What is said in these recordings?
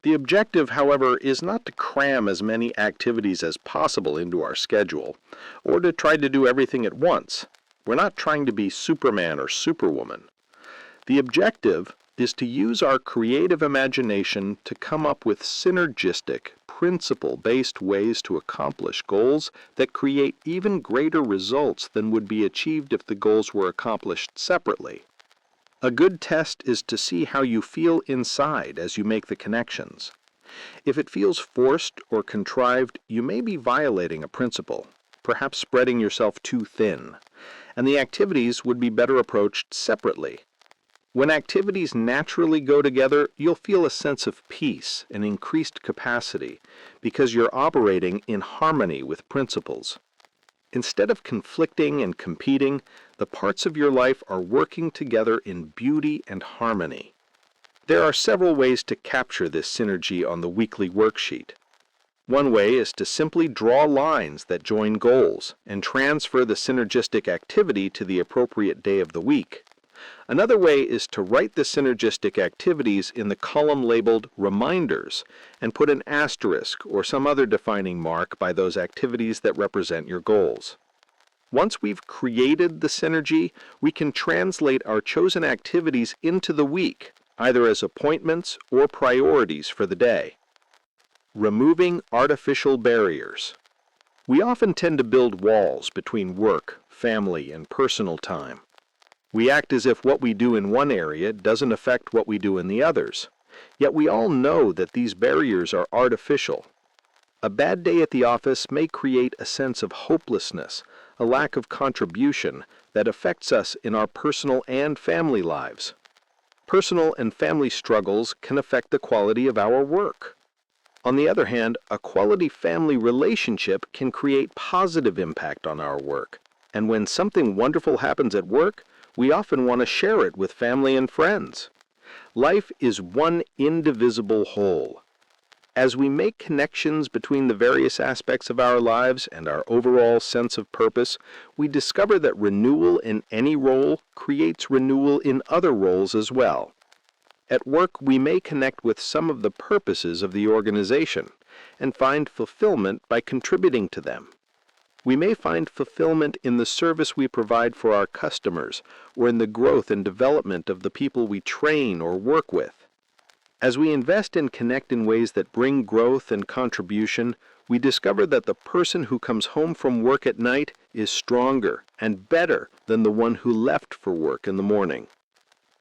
The objective, however, is not to cram as many activities as possible into our schedule, or to try to do everything at once. We're not trying to be Superman or Superwoman. The objective is to use our creative imagination to come up with synergistic, principle-based ways to accomplish goals that create even greater results than would be achieved if the goals were accomplished separately. A good test is to see how you feel inside as you make the connections. If it feels forced or contrived, you may be violating a principle, perhaps spreading yourself too thin, and the activities would be better approached separately. When activities naturally go together, you'll feel a sense of peace and increased capacity because you're operating in harmony with principles. Instead of conflicting and competing, the parts of your life are working together in beauty and harmony. There are several ways to capture this synergy on the weekly worksheet. One way is to simply draw lines that join goals and transfer the synergistic activity to the appropriate day of the week. Another way is to write the synergistic activities in the column labeled Reminders and put an asterisk or some other defining mark by those activities that represent your goals. Once we've created the synergy, we can translate our chosen activities into the week, either as appointments or priorities for the day. Removing artificial barriers. We often tend to build walls between work, family, and personal time. We act as if what we do in one area doesn't affect what we do in the others. Yet we all know that these barriers are artificial. A bad day at the office may create a sense of hopelessness, a lack of contribution that affects us in our personal and family lives. Personal and family struggles can affect the quality of our work. On the other hand, a quality family relationship can create positive impact on our work. And when something wonderful happens at work, we often want to share it with family and friends. Life is one indivisible whole. As we make connections between the various aspects of our lives and our overall sense of purpose, we discover that renewal in any role creates renewal in other roles as well. At work, we may connect with some of the purposes of the organization and find fulfillment by contributing to them. We may find fulfillment in the service we provide for our customers or in the growth and development of the people we train or work with. As we invest and connect in ways that bring growth and contribution, we discover that the person who comes home from work at night is stronger and better than the one who left for work in the morning.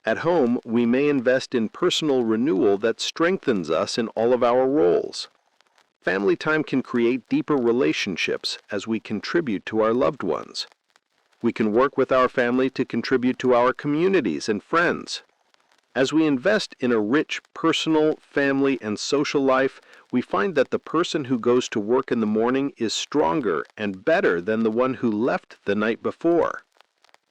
At home, we may invest in personal renewal that strengthens us in all of our roles. Family time can create deeper relationships as we contribute to our loved ones. We can work with our family to contribute to our communities and friends. As we invest in a rich personal, family, and social life, we find that the person who goes to work in the morning is stronger and better than the one who left the night before.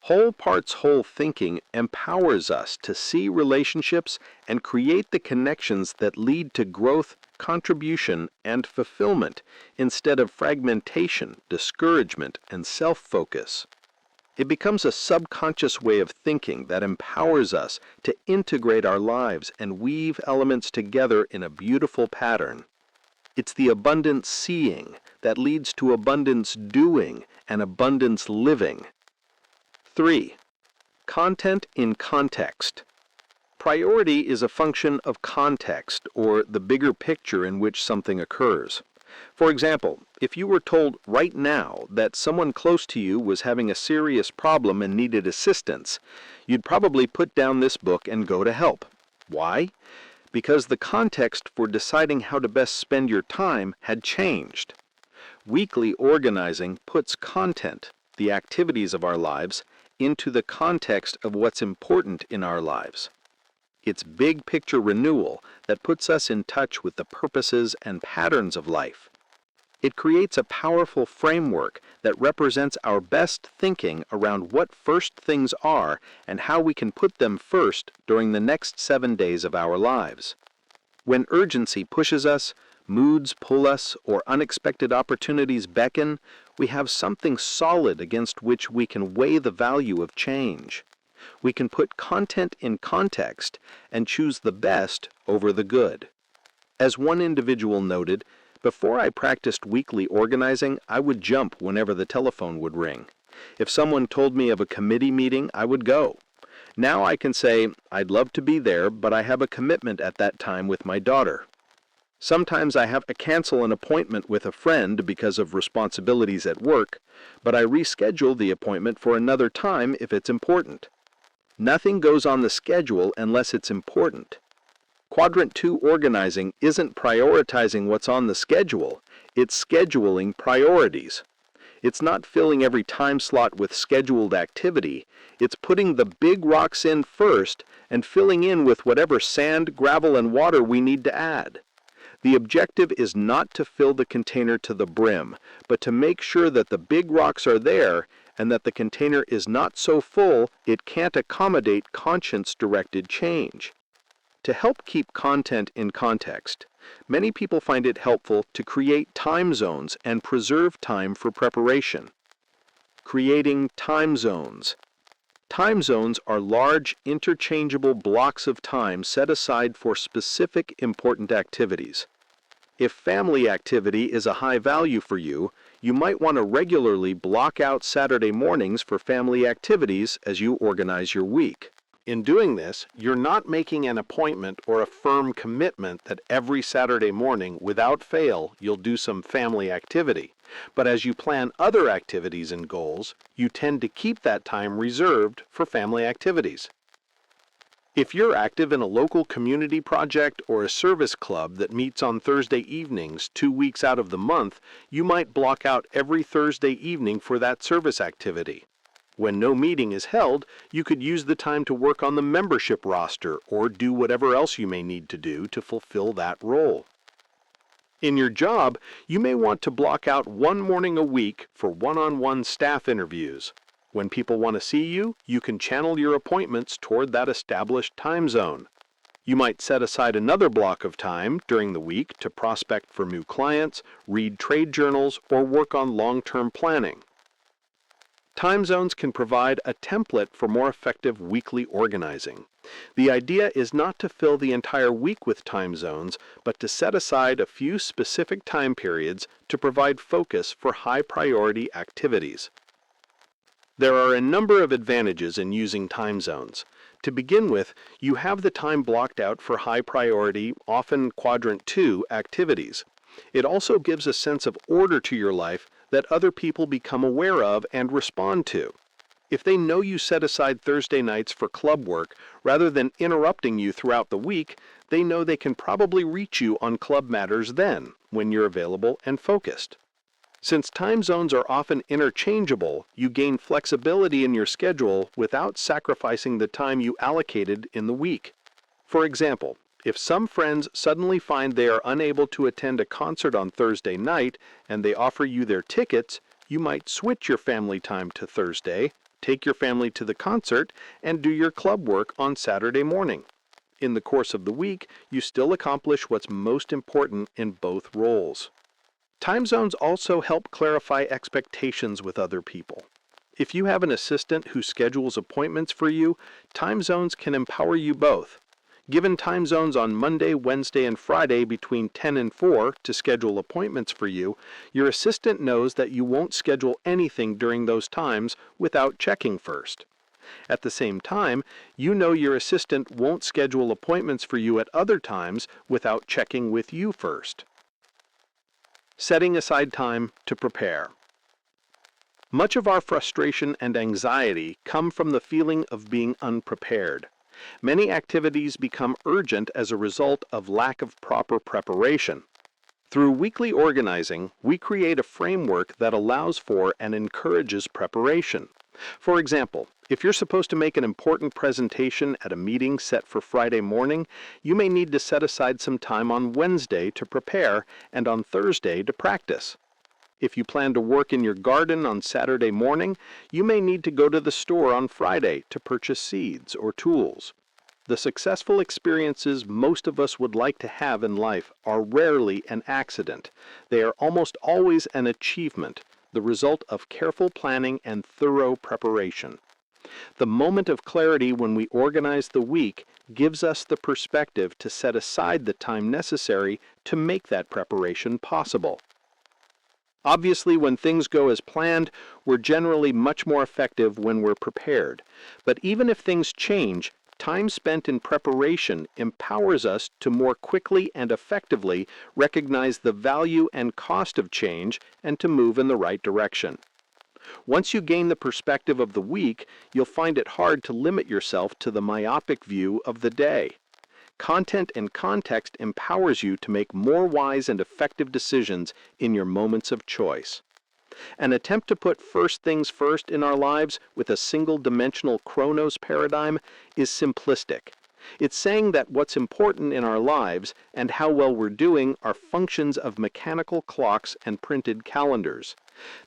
Whole parts whole thinking empowers us to see relationships and create the connections that lead to growth, contribution, and fulfillment instead of fragmentation, discouragement, and self-focus. It becomes a subconscious way of thinking that empowers us to integrate our lives and weave elements together in a beautiful pattern. It's the abundant seeing that leads to abundance doing and abundance living. 3. Content in context. Priority is a function of context, or the bigger picture in which something occurs. For example, if you were told right now that someone close to you was having a serious problem and needed assistance, you'd probably put down this book and go to help. Why? Because the context for deciding how to best spend your time had changed. Weekly organizing puts content, the activities of our lives, into the context of what's important in our lives. It's big picture renewal that puts us in touch with the purposes and patterns of life. It creates a powerful framework that represents our best thinking around what first things are and how we can put them first during the next 7 days of our lives. When urgency pushes us, moods pull us, or unexpected opportunities beckon, we have something solid against which we can weigh the value of change. We can put content in context and choose the best over the good. As one individual noted, before I practiced weekly organizing, I would jump whenever the telephone would ring. If someone told me of a committee meeting, I would go. Now I can say, I'd love to be there, but I have a commitment at that time with my daughter. Sometimes I have to cancel an appointment with a friend because of responsibilities at work, but I reschedule the appointment for another time if it's important. Nothing goes on the schedule unless it's important. Quadrant 2 organizing isn't prioritizing what's on the schedule, it's scheduling priorities. It's not filling every time slot with scheduled activity, it's putting the big rocks in first and filling in with whatever sand, gravel, and water we need to add. The objective is not to fill the container to the brim, but to make sure that the big rocks are there and that the container is not so full it can't accommodate conscience-directed change. To help keep content in context, many people find it helpful to create time zones and preserve time for preparation. Creating time zones. Time zones are large, interchangeable blocks of time set aside for specific important activities. If family activity is a high value for you, you might want to regularly block out Saturday mornings for family activities as you organize your week. In doing this, you're not making an appointment or a firm commitment that every Saturday morning, without fail, you'll do some family activity. But as you plan other activities and goals, you tend to keep that time reserved for family activities. If you're active in a local community project or a service club that meets on Thursday evenings 2 weeks out of the month, you might block out every Thursday evening for that service activity. When no meeting is held, you could use the time to work on the membership roster or do whatever else you may need to do to fulfill that role. In your job, you may want to block out one morning a week for one-on-one staff interviews. When people want to see you, you can channel your appointments toward that established time zone. You might set aside another block of time during the week to prospect for new clients, read trade journals, or work on long-term planning. Time zones can provide a template for more effective weekly organizing. The idea is not to fill the entire week with time zones, but to set aside a few specific time periods to provide focus for high-priority activities. There are a number of advantages in using time zones. To begin with, you have the time blocked out for high-priority, often Quadrant 2, activities. It also gives a sense of order to your life that other people become aware of and respond to. If they know you set aside Thursday nights for club work rather than interrupting you throughout the week, they know they can probably reach you on club matters then, when you're available and focused. Since time zones are often interchangeable, you gain flexibility in your schedule without sacrificing the time you allocated in the week. For example, if some friends suddenly find they are unable to attend a concert on Thursday night and they offer you their tickets, you might switch your family time to Thursday, take your family to the concert, and do your club work on Saturday morning. In the course of the week, you still accomplish what's most important in both roles. Time zones also help clarify expectations with other people. If you have an assistant who schedules appointments for you, time zones can empower you both. Given time zones on Monday, Wednesday, and Friday between 10 and 4 to schedule appointments for you, your assistant knows that you won't schedule anything during those times without checking first. At the same time, you know your assistant won't schedule appointments for you at other times without checking with you first. Setting aside time to prepare. Much of our frustration and anxiety come from the feeling of being unprepared. Many activities become urgent as a result of lack of proper preparation. Through weekly organizing, we create a framework that allows for and encourages preparation. For example, if you're supposed to make an important presentation at a meeting set for Friday morning, you may need to set aside some time on Wednesday to prepare and on Thursday to practice. If you plan to work in your garden on Saturday morning, you may need to go to the store on Friday to purchase seeds or tools. The successful experiences most of us would like to have in life are rarely an accident. They are almost always an achievement, the result of careful planning and thorough preparation. The moment of clarity when we organize the week gives us the perspective to set aside the time necessary to make that preparation possible. Obviously, when things go as planned, we're generally much more effective when we're prepared. But even if things change, time spent in preparation empowers us to more quickly and effectively recognize the value and cost of change and to move in the right direction. Once you gain the perspective of the week, you'll find it hard to limit yourself to the myopic view of the day. Content and context empowers you to make more wise and effective decisions in your moments of choice. An attempt to put first things first in our lives with a single-dimensional chronos paradigm is simplistic. It's saying that what's important in our lives and how well we're doing are functions of mechanical clocks and printed calendars.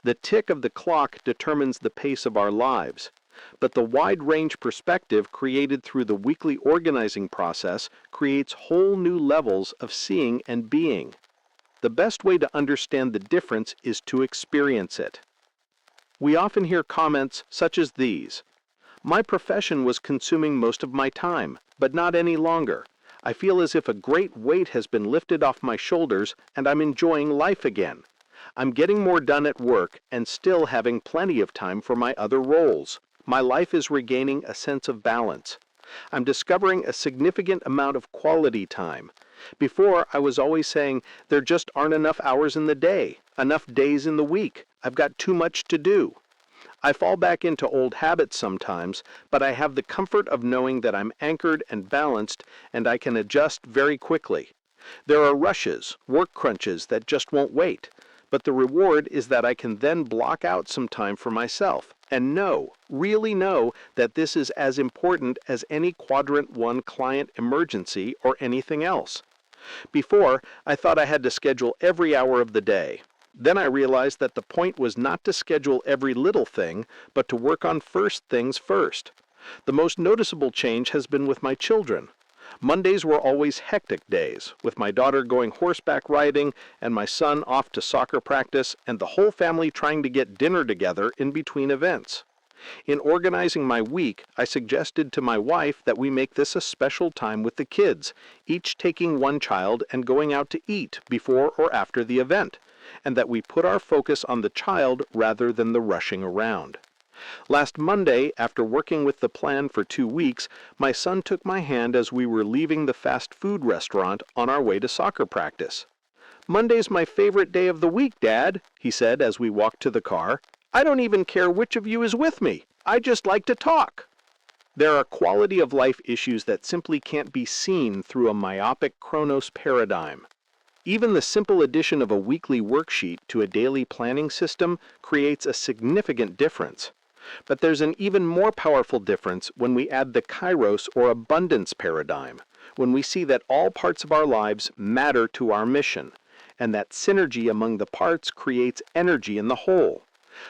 The tick of the clock determines the pace of our lives. But the wide-range perspective created through the weekly organizing process creates whole new levels of seeing and being. The best way to understand the difference is to experience it. We often hear comments such as these: "My profession was consuming most of my time, but not any longer. I feel as if a great weight has been lifted off my shoulders and I'm enjoying life again. I'm getting more done at work and still having plenty of time for my other roles. My life is regaining a sense of balance. I'm discovering a significant amount of quality time. Before, I was always saying, there just aren't enough hours in the day, enough days in the week. I've got too much to do." I fall back into old habits sometimes, but I have the comfort of knowing that I'm anchored and balanced and I can adjust very quickly. There are rushes, work crunches that just won't wait, but the reward is that I can then block out some time for myself and really know that this is as important as any quadrant 1 client emergency or anything else. Before, I thought I had to schedule every hour of the day. Then I realized that the point was not to schedule every little thing, but to work on first things first. The most noticeable change has been with my children. Mondays were always hectic days, with my daughter going horseback riding and my son off to soccer practice and the whole family trying to get dinner together in between events. In organizing my week, I suggested to my wife that we make this a special time with the kids, each taking one child and going out to eat before or after the event, and that we put our focus on the child rather than the rushing around. Last Monday, after working with the plan for 2 weeks, my son took my hand as we were leaving the fast food restaurant on our way to soccer practice. "Monday's my favorite day of the week, Dad," he said as we walked to the car. "I don't even care which of you is with me. I just like to talk." There are quality of life issues that simply can't be seen through a myopic chronos paradigm. Even the simple addition of a weekly worksheet to a daily planning system creates a significant difference. But there's an even more powerful difference when we add the kairos or abundance paradigm, when we see that all parts of our lives matter to our mission, and that synergy among the parts creates energy in the whole.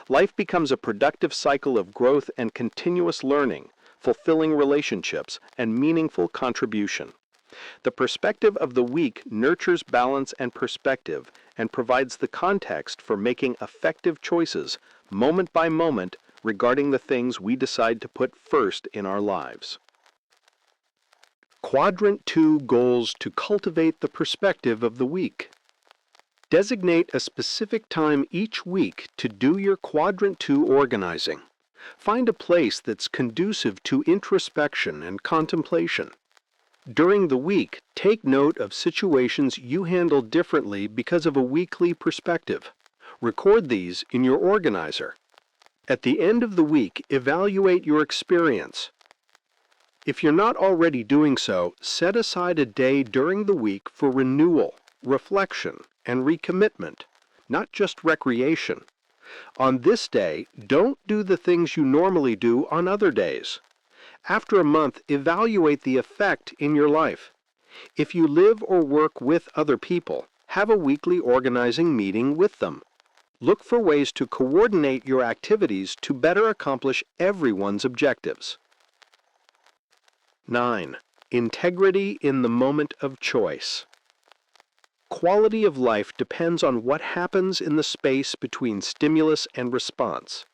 Life becomes a productive cycle of growth and continuous learning, fulfilling relationships, and meaningful contribution. The perspective of the week nurtures balance and perspective and provides the context for making effective choices, moment by moment, regarding the things we decide to put first in our lives. Quadrant 2 goals to cultivate the perspective of the week. Designate a specific time each week to do your Quadrant 2 organizing. Find a place that's conducive to introspection and contemplation. During the week, take note of situations you handle differently because of a weekly perspective. Record these in your organizer. At the end of the week, evaluate your experience. If you're not already doing so, set aside a day during the week for renewal, reflection, and recommitment, not just recreation. On this day, don't do the things you normally do on other days. After a month, evaluate the effect in your life. If you live or work with other people, have a weekly organizing meeting with them. Look for ways to coordinate your activities to better accomplish everyone's objectives. 9. Integrity in the moment of choice. Quality of life depends on what happens in the space between stimulus and response.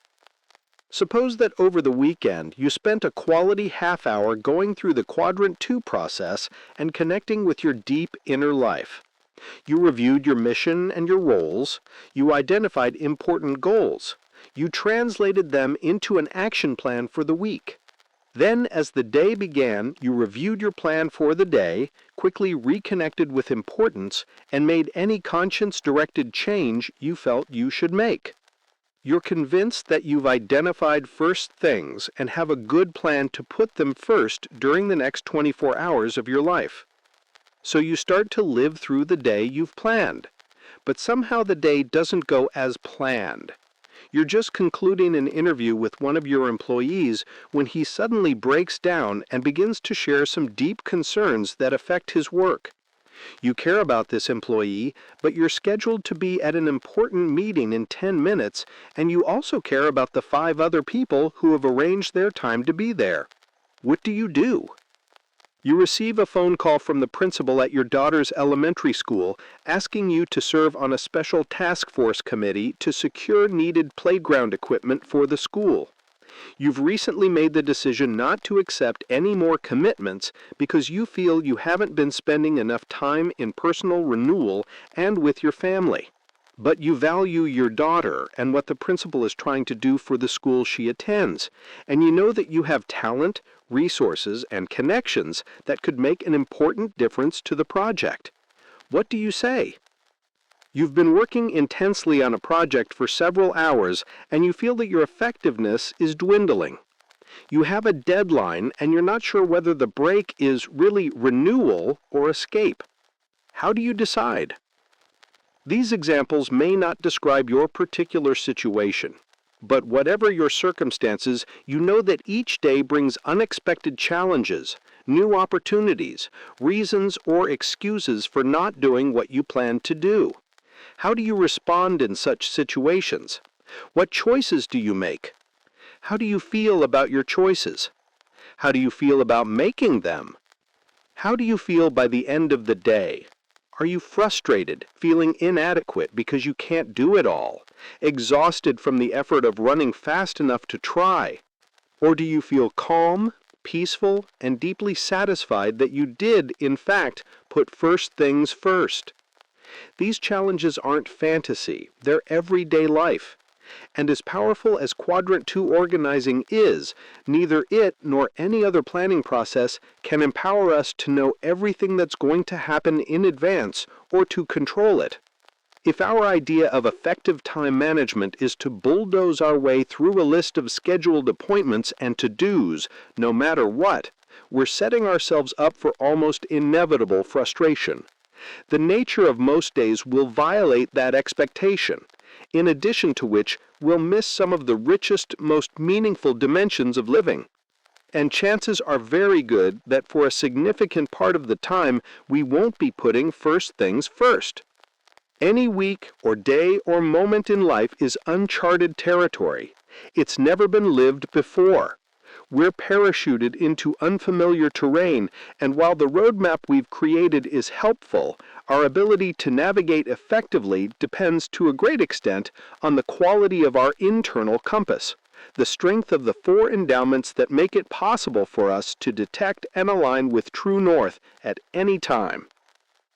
Suppose that over the weekend you spent a quality half hour going through the Quadrant 2 process and connecting with your deep inner life. You reviewed your mission and your roles. You identified important goals. You translated them into an action plan for the week. Then, as the day began, you reviewed your plan for the day, quickly reconnected with importance, and made any conscience-directed change you felt you should make. You're convinced that you've identified first things and have a good plan to put them first during the next 24 hours of your life. So you start to live through the day you've planned. But somehow the day doesn't go as planned. You're just concluding an interview with one of your employees when he suddenly breaks down and begins to share some deep concerns that affect his work. You care about this employee, but you're scheduled to be at an important meeting in 10 minutes, and you also care about the 5 other people who have arranged their time to be there. What do? You receive a phone call from the principal at your daughter's elementary school asking you to serve on a special task force committee to secure needed playground equipment for the school. You've recently made the decision not to accept any more commitments because you feel you haven't been spending enough time in personal renewal and with your family. But you value your daughter and what the principal is trying to do for the school she attends, and you know that you have talent, resources, and connections that could make an important difference to the project. What do you say? You've been working intensely on a project for several hours, and you feel that your effectiveness is dwindling. You have a deadline, and you're not sure whether the break is really renewal or escape. How do you decide? These examples may not describe your particular situation, but whatever your circumstances, you know that each day brings unexpected challenges, new opportunities, reasons or excuses for not doing what you planned to do. How do you respond in such situations? What choices do you make? How do you feel about your choices? How do you feel about making them? How do you feel by the end of the day? Are you frustrated, feeling inadequate because you can't do it all, exhausted from the effort of running fast enough to try? Or do you feel calm, peaceful, and deeply satisfied that you did, in fact, put first things first? These challenges aren't fantasy, they're everyday life. And as powerful as Quadrant 2 organizing is, neither it nor any other planning process can empower us to know everything that's going to happen in advance or to control it. If our idea of effective time management is to bulldoze our way through a list of scheduled appointments and to-dos, no matter what, we're setting ourselves up for almost inevitable frustration. The nature of most days will violate that expectation, in addition to which we'll miss some of the richest, most meaningful dimensions of living. And chances are very good that for a significant part of the time, we won't be putting first things first. Any week or day or moment in life is uncharted territory. It's never been lived before. We're parachuted into unfamiliar terrain, and while the roadmap we've created is helpful, our ability to navigate effectively depends to a great extent on the quality of our internal compass, the strength of the 4 endowments that make it possible for us to detect and align with true north at any time.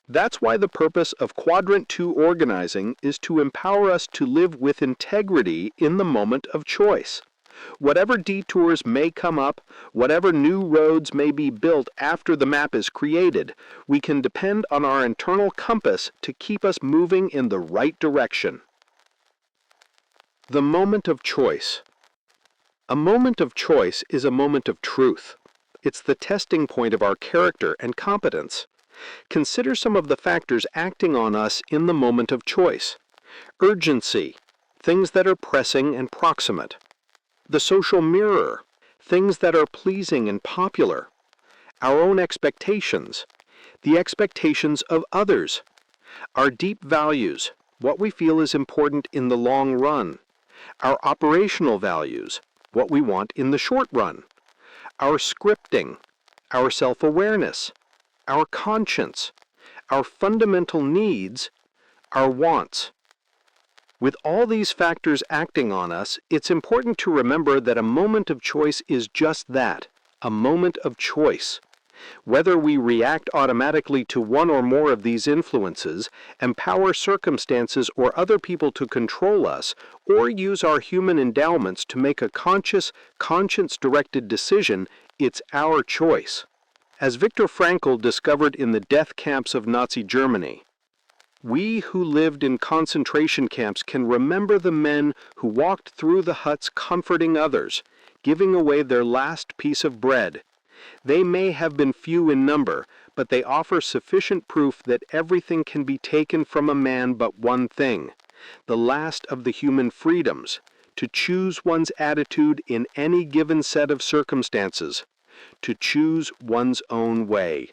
That's why the purpose of Quadrant 2 organizing is to empower us to live with integrity in the moment of choice. Whatever detours may come up, whatever new roads may be built after the map is created, we can depend on our internal compass to keep us moving in the right direction. The moment of choice. A moment of choice is a moment of truth. It's the testing point of our character and competence. Consider some of the factors acting on us in the moment of choice. Urgency, things that are pressing and proximate. The social mirror, things that are pleasing and popular. Our own expectations, the expectations of others. Our deep values, what we feel is important in the long run. Our operational values, what we want in the short run. Our scripting, our self-awareness, our conscience, our fundamental needs, our wants. With all these factors acting on us, it's important to remember that a moment of choice is just that, a moment of choice. Whether we react automatically to one or more of these influences, empower circumstances or other people to control us, or use our human endowments to make a conscious, conscience-directed decision, it's our choice. As Viktor Frankl discovered in the death camps of Nazi Germany, we who lived in concentration camps can remember the men who walked through the huts comforting others, giving away their last piece of bread. They may have been few in number, but they offer sufficient proof that everything can be taken from a man but one thing, the last of the human freedoms, to choose one's attitude in any given set of circumstances, to choose one's own way.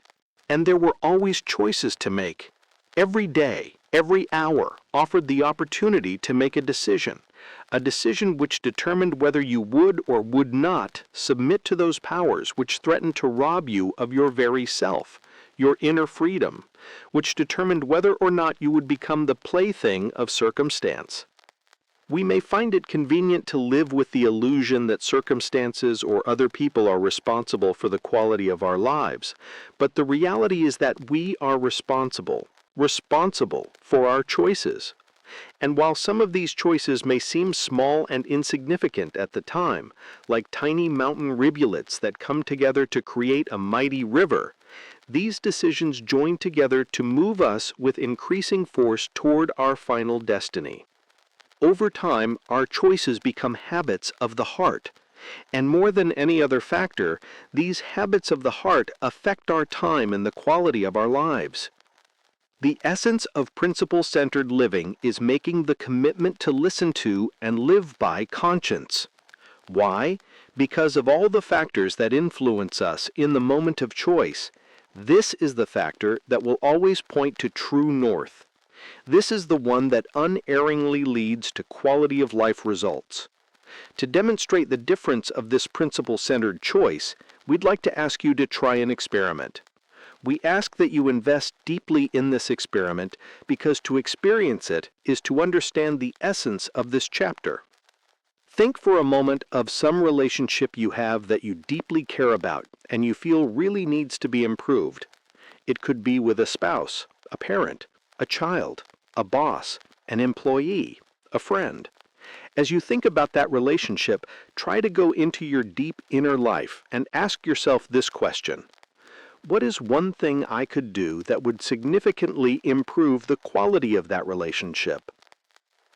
And there were always choices to make. Every day, every hour offered the opportunity to make a decision which determined whether you would or would not submit to those powers which threatened to rob you of your very self, your inner freedom, which determined whether or not you would become the plaything of circumstance. We may find it convenient to live with the illusion that circumstances or other people are responsible for the quality of our lives, but the reality is that we are responsible for our choices. And while some of these choices may seem small and insignificant at the time, like tiny mountain rivulets that come together to create a mighty river, these decisions join together to move us with increasing force toward our final destiny. Over time, our choices become habits of the heart, and more than any other factor, these habits of the heart affect our time and the quality of our lives. The essence of principle-centered living is making the commitment to listen to and live by conscience. Why? Because of all the factors that influence us in the moment of choice, this is the factor that will always point to true north. This is the one that unerringly leads to quality of life results. To demonstrate the difference of this principle-centered choice, we'd like to ask you to try an experiment. We ask that you invest deeply in this experiment because to experience it is to understand the essence of this chapter. Think for a moment of some relationship you have that you deeply care about and you feel really needs to be improved. It could be with a spouse, a parent, a child, a boss, an employee, a friend. As you think about that relationship, try to go into your deep inner life and ask yourself this question. What is one thing I could do that would significantly improve the quality of that relationship?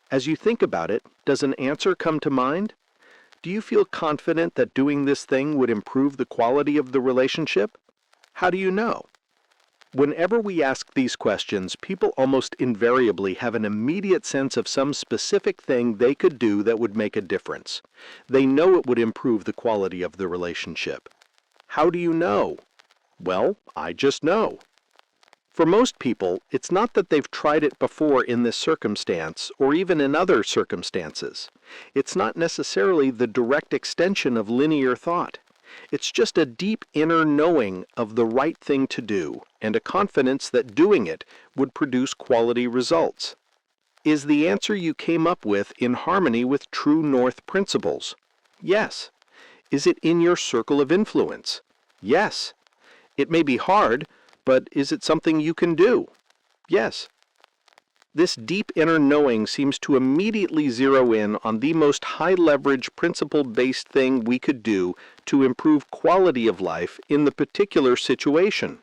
As you think about it, does an answer come to mind? Do you feel confident that doing this thing would improve the quality of the relationship? How do you know? Whenever we ask these questions, people almost invariably have an immediate sense of some specific thing they could do that would make a difference. They know it would improve the quality of the relationship. How do you know? Well, I just know. For most people, it's not that they've tried it before in this circumstance or even in other circumstances. It's not necessarily the direct extension of linear thought. It's just a deep inner knowing of the right thing to do and a confidence that doing it would produce quality results. Is the answer you came up with in harmony with true north principles? Yes. Is it in your circle of influence? Yes. It may be hard, but is it something you can do? Yes. This deep inner knowing seems to immediately zero in on the most high-leverage, principle-based thing we could do to improve quality of life in the particular situation.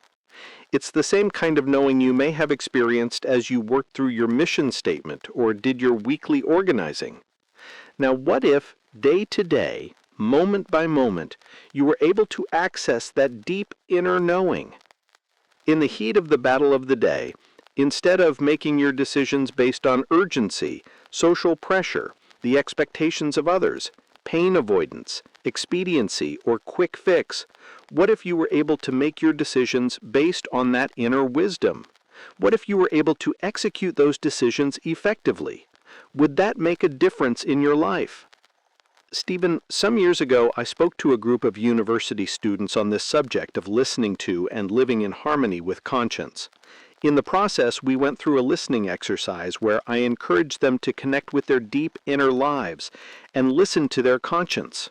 It's the same kind of knowing you may have experienced as you worked through your mission statement or did your weekly organizing. Now, what if, day to day, moment by moment, you were able to access that deep inner knowing? In the heat of the battle of the day, instead of making your decisions based on urgency, social pressure, the expectations of others, pain avoidance, expediency, or quick fix, what if you were able to make your decisions based on that inner wisdom? What if you were able to execute those decisions effectively? Would that make a difference in your life? Stephen, some years ago I spoke to a group of university students on this subject of listening to and living in harmony with conscience. In the process, we went through a listening exercise where I encouraged them to connect with their deep inner lives and listen to their conscience.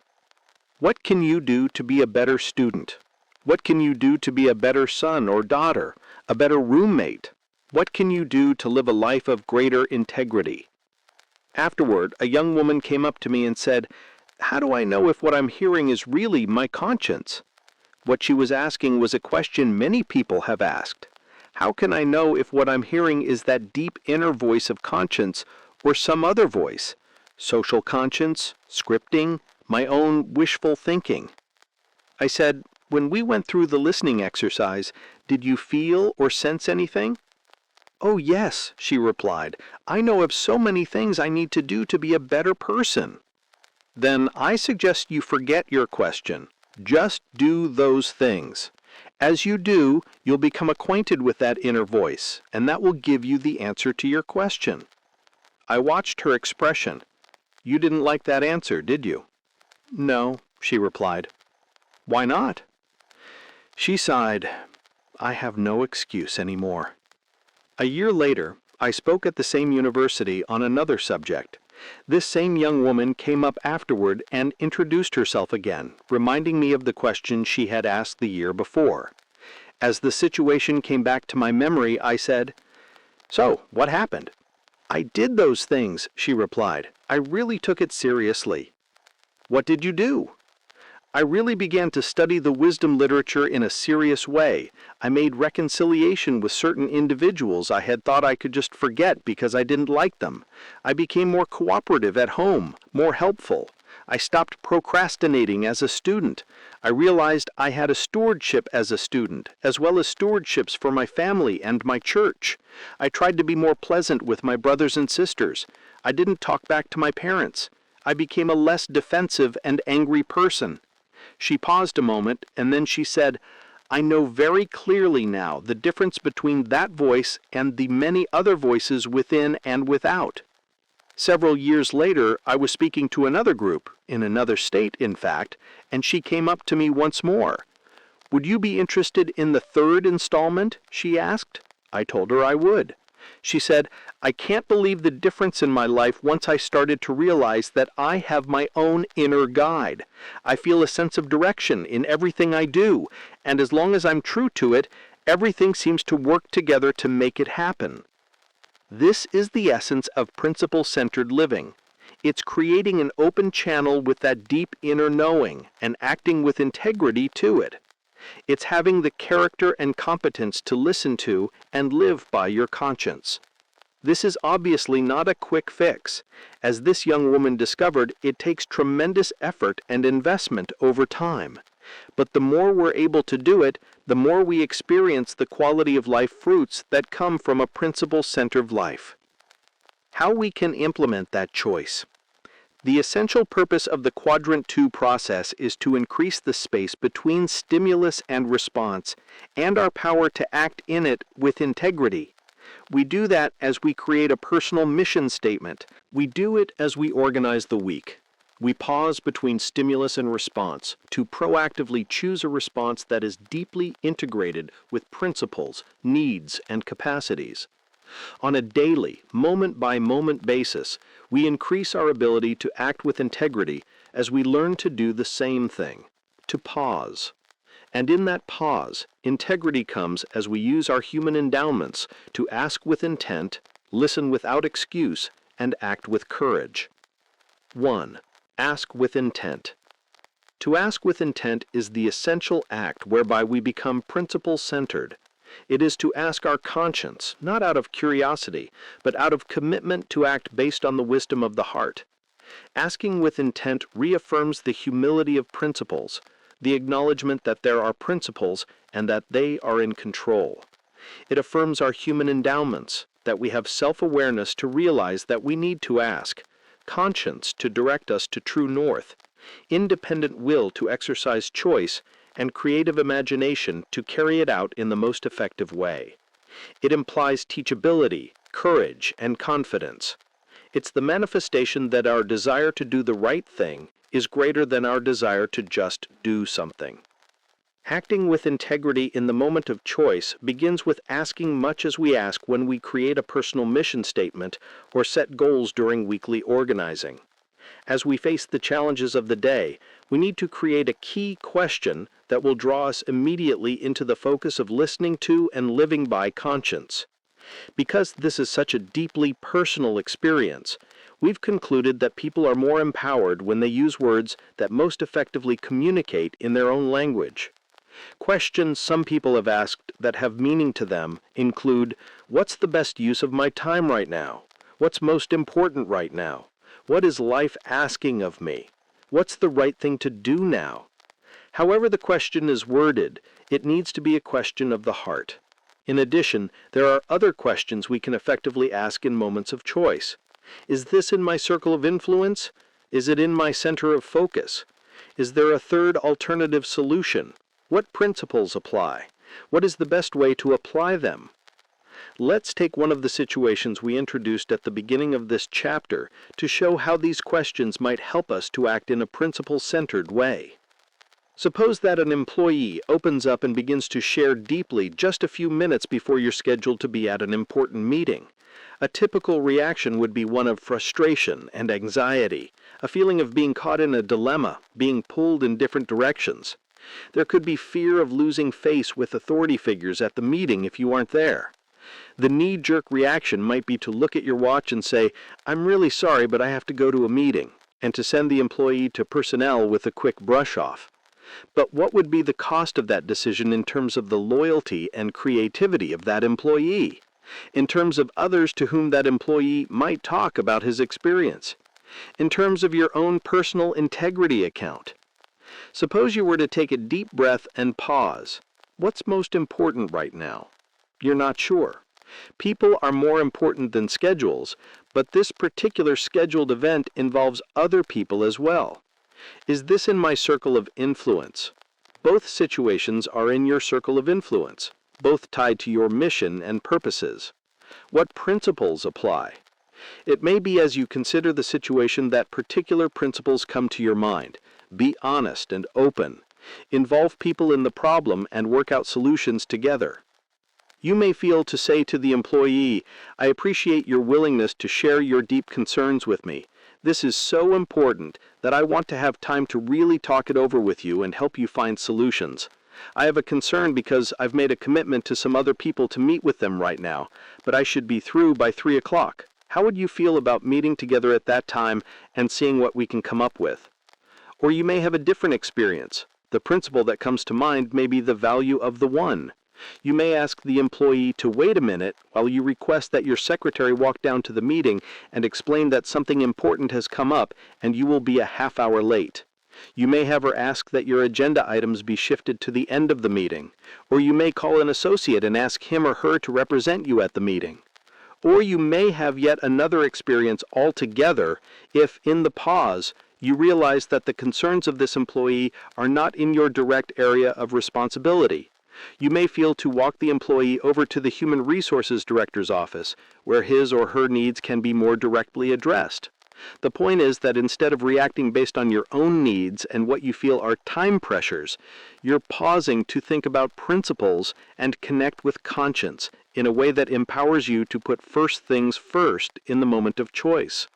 What can you do to be a better student? What can you do to be a better son or daughter, a better roommate? What can you do to live a life of greater integrity? Afterward, a young woman came up to me and said, "How do I know if what I'm hearing is really my conscience?" What she was asking was a question many people have asked. How can I know if what I'm hearing is that deep inner voice of conscience or some other voice? Social conscience, scripting, my own wishful thinking. I said, "When we went through the listening exercise, did you feel or sense anything?" "Oh yes," she replied. "I know of so many things I need to do to be a better person." Then I suggest you forget your question. Just do those things. As you do, you'll become acquainted with that inner voice, and that will give you the answer to your question. I watched her expression. "You didn't like that answer, did you?" "No," she replied. "Why not?" She sighed. "I have no excuse anymore." A year later, I spoke at the same university on another subject. This same young woman came up afterward and introduced herself again, reminding me of the question she had asked the year before. As the situation came back to my memory, I said, "So, what happened?" "I did those things," she replied. "I really took it seriously." "What did you do?" "I really began to study the wisdom literature in a serious way. I made reconciliation with certain individuals I had thought I could just forget because I didn't like them. I became more cooperative at home, more helpful. I stopped procrastinating as a student. I realized I had a stewardship as a student, as well as stewardships for my family and my church. I tried to be more pleasant with my brothers and sisters. I didn't talk back to my parents. I became a less defensive and angry person." She paused a moment, and then she said, "I know very clearly now the difference between that voice and the many other voices within and without." Several years later, I was speaking to another group, in another state, in fact, and she came up to me once more. "Would you be interested in the third installment?" she asked. I told her I would. She said, "I can't believe the difference in my life once I started to realize that I have my own inner guide. I feel a sense of direction in everything I do, and as long as I'm true to it, everything seems to work together to make it happen." This is the essence of principle-centered living. It's creating an open channel with that deep inner knowing and acting with integrity to it. It's having the character and competence to listen to and live by your conscience. This is obviously not a quick fix. As this young woman discovered, it takes tremendous effort and investment over time. But the more we're able to do it, the more we experience the quality of life fruits that come from a principle-centered life. How we can implement that choice. The essential purpose of the Quadrant 2 process is to increase the space between stimulus and response and our power to act in it with integrity. We do that as we create a personal mission statement. We do it as we organize the week. We pause between stimulus and response to proactively choose a response that is deeply integrated with principles, needs, and capacities. On a daily, moment-by-moment basis, we increase our ability to act with integrity as we learn to do the same thing, to pause. And in that pause, integrity comes as we use our human endowments to ask with intent, listen without excuse, and act with courage. 1. Ask with intent. To ask with intent is the essential act whereby we become principle-centered. It is to ask our conscience, not out of curiosity, but out of commitment to act based on the wisdom of the heart. Asking with intent reaffirms the humility of principles, the acknowledgement that there are principles and that they are in control. It affirms our human endowments, that we have self-awareness to realize that we need to ask, conscience to direct us to true north, independent will to exercise choice, and creative imagination to carry it out in the most effective way. It implies teachability, courage, and confidence. It's the manifestation that our desire to do the right thing is greater than our desire to just do something. Acting with integrity in the moment of choice begins with asking much as we ask when we create a personal mission statement or set goals during weekly organizing. As we face the challenges of the day, we need to create a key question that will draw us immediately into the focus of listening to and living by conscience. Because this is such a deeply personal experience, we've concluded that people are more empowered when they use words that most effectively communicate in their own language. Questions some people have asked that have meaning to them include, what's the best use of my time right now? What's most important right now? What is life asking of me? What's the right thing to do now? However the question is worded, it needs to be a question of the heart. In addition, there are other questions we can effectively ask in moments of choice. Is this in my circle of influence? Is it in my center of focus? Is there a third alternative solution? What principles apply? What is the best way to apply them? Let's take one of the situations we introduced at the beginning of this chapter to show how these questions might help us to act in a principle-centered way. Suppose that an employee opens up and begins to share deeply just a few minutes before you're scheduled to be at an important meeting. A typical reaction would be one of frustration and anxiety, a feeling of being caught in a dilemma, being pulled in different directions. There could be fear of losing face with authority figures at the meeting if you aren't there. The knee-jerk reaction might be to look at your watch and say, "I'm really sorry, but I have to go to a meeting," and to send the employee to personnel with a quick brush-off. But what would be the cost of that decision in terms of the loyalty and creativity of that employee? In terms of others to whom that employee might talk about his experience? In terms of your own personal integrity account? Suppose you were to take a deep breath and pause. What's most important right now? You're not sure. People are more important than schedules, but this particular scheduled event involves other people as well. Is this in my circle of influence? Both situations are in your circle of influence, both tied to your mission and purposes. What principles apply? It may be as you consider the situation that particular principles come to your mind. Be honest and open. Involve people in the problem and work out solutions together. You may feel to say to the employee, "I appreciate your willingness to share your deep concerns with me. This is so important that I want to have time to really talk it over with you and help you find solutions. I have a concern because I've made a commitment to some other people to meet with them right now, but I should be through by 3 o'clock. How would you feel about meeting together at that time and seeing what we can come up with?" Or you may have a different experience. The principle that comes to mind may be the value of the one. You may ask the employee to wait a minute while you request that your secretary walk down to the meeting and explain that something important has come up and you will be a half hour late. You may have her ask that your agenda items be shifted to the end of the meeting, or you may call an associate and ask him or her to represent you at the meeting. Or you may have yet another experience altogether if, in the pause, you realize that the concerns of this employee are not in your direct area of responsibility. You may feel to walk the employee over to the Human Resources Director's office, where his or her needs can be more directly addressed. The point is that instead of reacting based on your own needs and what you feel are time pressures, you're pausing to think about principles and connect with conscience in a way that empowers you to put first things first in the moment of choice.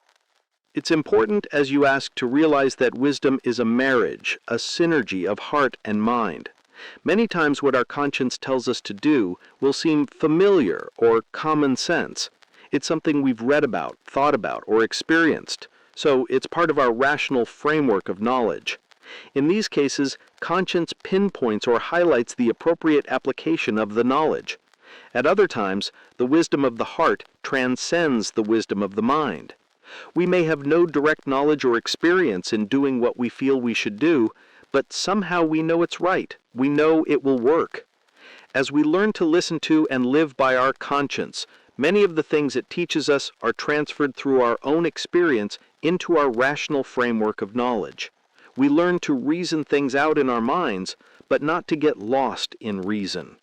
It's important as you ask to realize that wisdom is a marriage, a synergy of heart and mind. Many times what our conscience tells us to do will seem familiar or common sense. It's something we've read about, thought about, or experienced, so it's part of our rational framework of knowledge. In these cases, conscience pinpoints or highlights the appropriate application of the knowledge. At other times, the wisdom of the heart transcends the wisdom of the mind. We may have no direct knowledge or experience in doing what we feel we should do, but somehow we know it's right. We know it will work. As we learn to listen to and live by our conscience, many of the things it teaches us are transferred through our own experience into our rational framework of knowledge. We learn to reason things out in our minds, but not to get lost in reason.